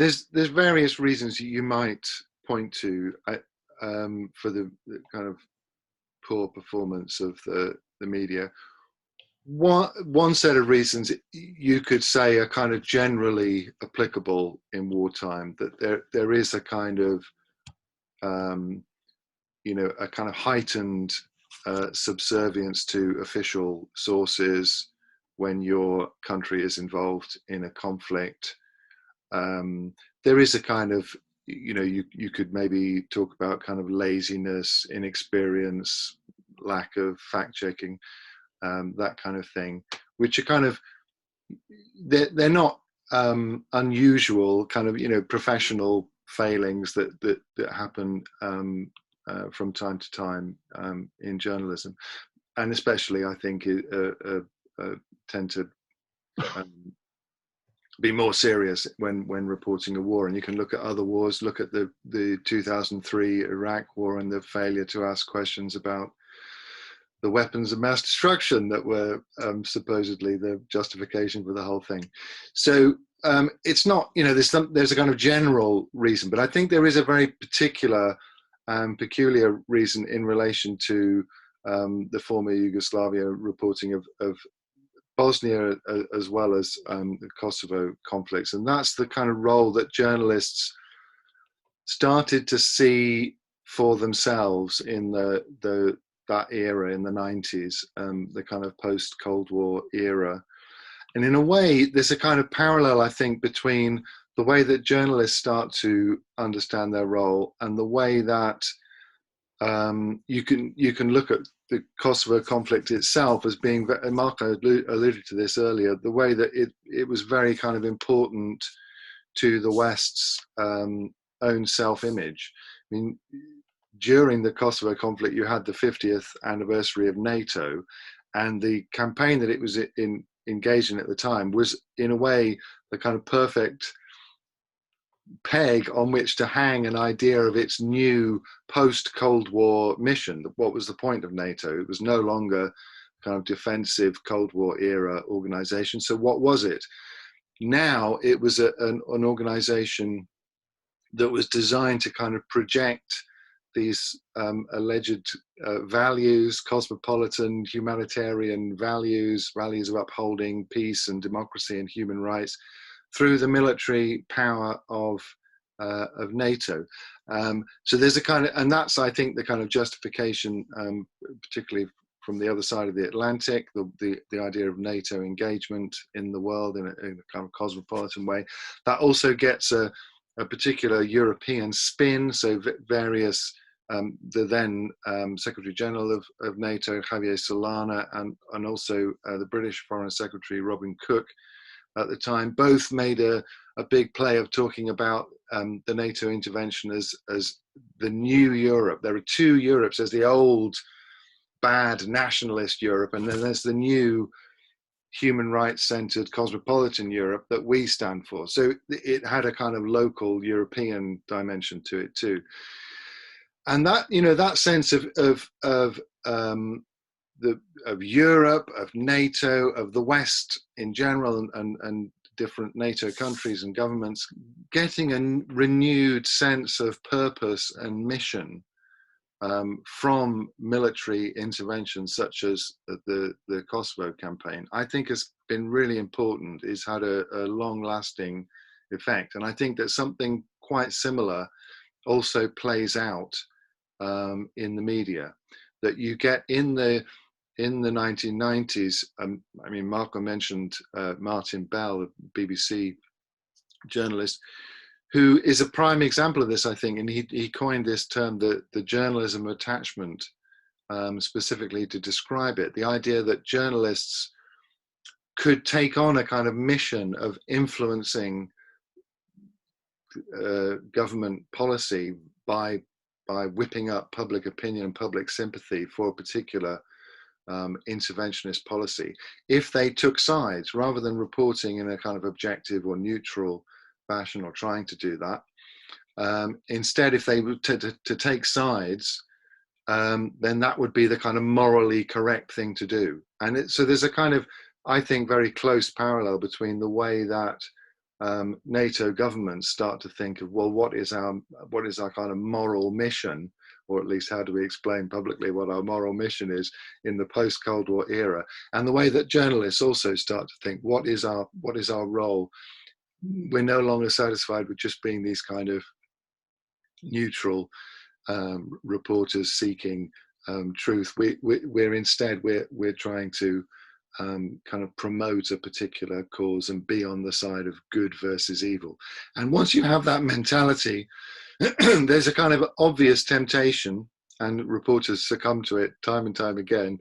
there's various reasons you might point to for the kind of poor performance of the media. One set of reasons you could say are kind of generally applicable in wartime, that there is a kind of a kind of heightened subservience to official sources when your country is involved in a conflict. There is a kind of, you could maybe talk about kind of laziness, inexperience, lack of fact checking, that kind of thing, which are kind of, they're not unusual kind of, professional failings that happen from time to time in journalism, and especially I think tend to be more serious when reporting a war. And you can look at other wars, look at the 2003 Iraq war and the failure to ask questions about the weapons of mass destruction that were supposedly the justification for the whole thing. So it's not, there's a kind of general reason, but I think there is a very particular peculiar reason in relation to the former Yugoslavia reporting of Bosnia as well as the Kosovo conflicts. And that's the kind of role that journalists started to see for themselves in that era in the 90s, the kind of post-Cold War era. And in a way, there's a kind of parallel, I think, between the way that journalists start to understand their role and the way that you can look at the Kosovo conflict itself as being, and Marco alluded to this earlier, the way that it was very kind of important to the West's own self-image. I mean, during the Kosovo conflict, you had the 50th anniversary of NATO, and the campaign that it was engaged in at the time was, in a way, the kind of perfect peg on which to hang an idea of its new post-Cold War mission. What was the point of NATO? It was no longer kind of defensive Cold War era organization. So what was it? Now it was an organization that was designed to kind of project these alleged values, cosmopolitan, humanitarian values of upholding peace and democracy and human rights, through the military power of NATO. So there's a kind of, and that's, I think, the kind of justification, particularly from the other side of the Atlantic, the idea of NATO engagement in the world in a kind of cosmopolitan way. That also gets a particular European spin. So various, the then Secretary General of NATO, Javier Solana, and also the British Foreign Secretary, Robin Cook, at the time, both made a big play of talking about the NATO intervention as the new Europe. There are two Europes. There's the old, bad nationalist Europe, and then there's the new human rights-centered cosmopolitan Europe that we stand for. So it had a kind of local European dimension to it too. And that, that sense of Europe, of NATO, of the West in general, and different NATO countries and governments getting a renewed sense of purpose and mission from military interventions such as the Kosovo campaign, I think has been really important. It's had a long-lasting effect. And I think that something quite similar also plays out in the media, that you get in the 1990s. I mean, Marco mentioned Martin Bell, a BBC journalist, who is a prime example of this, I think, and he coined this term, the journalism attachment, specifically to describe it. The idea that journalists could take on a kind of mission of influencing government policy by whipping up public opinion and public sympathy for a particular interventionist policy, if they took sides, rather than reporting in a kind of objective or neutral fashion or trying to do that. Instead, if they were to take sides, then that would be the kind of morally correct thing to do. And so there's a kind of, I think, very close parallel between the way that NATO governments start to think of, well, what is our kind of moral mission, or at least how do we explain publicly what our moral mission is in the post-Cold War era, and the way that journalists also start to think, what is our role? We're no longer satisfied with just being these kind of neutral reporters seeking truth. We're instead trying to kind of promote a particular cause and be on the side of good versus evil. And once you have that mentality, there's a kind of obvious temptation, and reporters succumb to it time and time again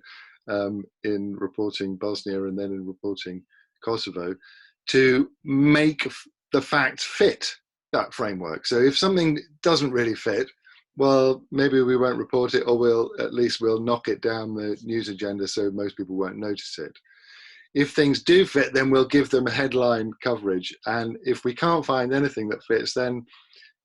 in reporting Bosnia and then in reporting Kosovo, to make the facts fit that framework. So if something doesn't really fit, well, maybe we won't report it, or we'll knock it down the news agenda so most people won't notice it. If things do fit, then we'll give them a headline coverage. And if we can't find anything that fits, then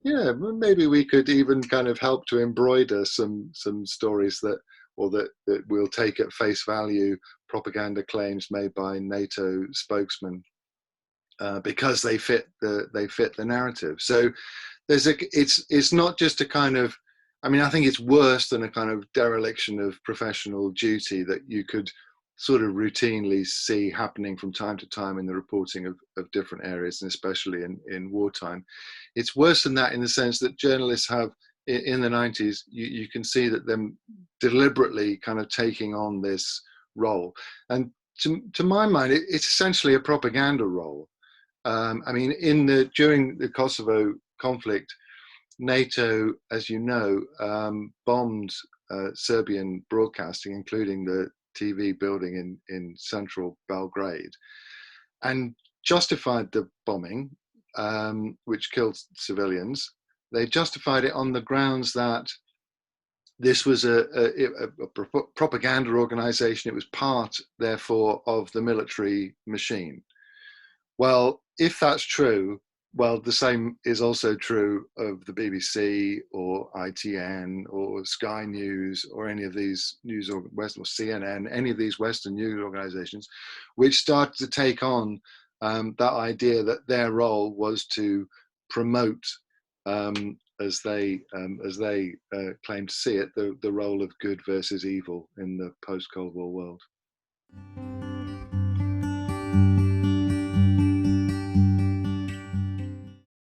yeah, maybe we could even kind of help to embroider some stories that we'll take at face value, propaganda claims made by NATO spokesmen, because they fit the narrative. So it's not just a kind of, I mean, I think it's worse than a kind of dereliction of professional duty that you could sort of routinely see happening from time to time in the reporting of different areas, and especially in wartime. It's worse than that in the sense that journalists have, in the 90s, you can see that them deliberately kind of taking on this role. And to my mind, it's essentially a propaganda role. I mean, during the Kosovo conflict, NATO, as you know, bombed Serbian broadcasting, including the TV building in central Belgrade, and justified the bombing, which killed civilians. They justified it on the grounds that this was a propaganda organization. It was part, therefore, of the military machine. Well, if that's true, well, the same is also true of the BBC or ITN or Sky News or any of these news or CNN, any of these Western news organizations, which started to take on that idea that their role was to promote, as they claim to see it, the role of good versus evil in the post-Cold War world.